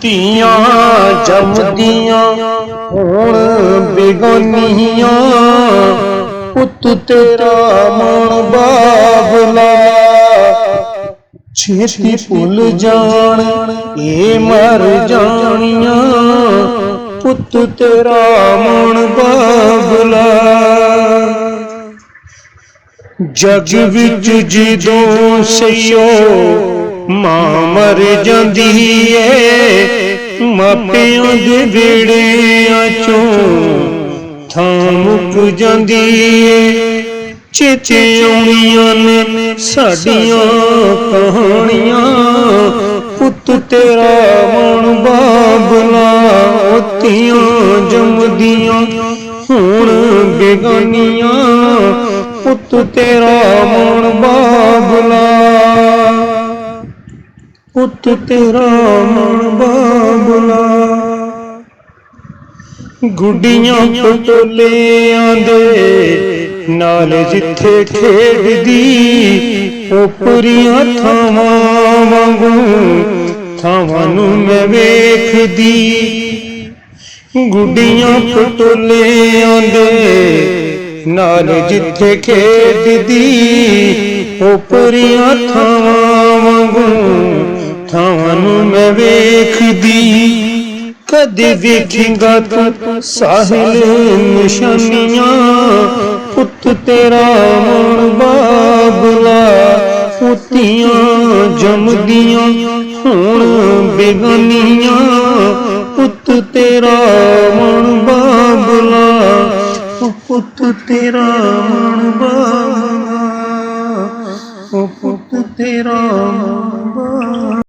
ਧੀਆਂ ਜੰਮਦੀਆਂ ਹੋਣ ਬੇਗਾਨੀਆਂ, ਪੁੱਤ ਤੇਰਾ ਮਨ ਬਾਬਲਾ। ਛੇਤੀ ਭੁੱਲ ਜਾਣ ਇਹ ਮਰ ਜਾਣੀਆਂ, ਪੁੱਤ ਤੇਰਾ ਮਨ ਬਾਬਲਾ। ਜਗ ਵਿੱਚ ਜਦੋਂ ਸਈਓ ਮਾਂ ਮਰ ਜਾਂਦੀ ਏ, ਮਾਪਿਆਂ ਦੇ ਵਿਹੜਿਆਂ ਚੋਂ ਥਾਂ ਮੁੱਕ ਜਾਂਦੀ ਏ। ਚੇਤੇ ਆਉਣੀਆਂ ਨੇ ਸਾਡੀਆਂ ਕਹਾਣੀਆਂ, ਪੁੱਤ ਤੇਰਾ ਮਨ ਬਾਬਲਾ। ਧੀਆਂ ਜੰਮਦੀਆਂ ਹੋਣ ਬੇਗਾਨੀਆਂ, ਪੁੱਤ ਤੇਰਾ ਮਨ ਬਾਬਲਾ। ਪੁੱਤ ਤੇਰਾ ਮਨ ਬਾਬਲਾ। ਗੁੱਡੀਆਂ ਪਟੋਲਿਆਂ ਦੇ ਨਾਲ ਜਿੱਥੇ ਖੇਡਦੀ, ਓਪਰੀਆਂ ਥਾਵਾਂ ਵਾਂਗੂ ਥਾਵਾਂ ਨੂੰ ਮੈਂ ਵੇਖਦੀ। ਗੁੱਡੀਆਂ ਪਟੋਲਿਆਂ ਦੇ ਨਾਲ ਜਿੱਥੇ ਖੇਡਦੀ, ਓਪਰੀਆਂ ਥਾਵਾਂ ਵਾਂਗੂ ਥਾਵਾਂ ਨੂੰ ਮੈਂ ਵੇਖਦੀ। ਕਦੇ ਵੇਖੇਂਗਾ ਤੂੰ ਸਾਹਿਲ ਨਿਸ਼ਾਨੀਆਂ, ਪੁੱਤ ਤੇਰਾ ਮਨ ਬਾਬਲਾ। ਧੀਆਂ ਜੰਮਦੀਆਂ ਹੋਣ ਬੇਗਾਨੀਆਂ, ਪੁੱਤ ਤੇਰਾ ਮਨ ਬਾਬਲਾ। ਪੁੱਤ ਤੇਰਾ ਮਨ ਬਾਬਲਾ। ਪੁੱਤ ਤੇਰਾ ਮਨ ਬਾਬਲਾ।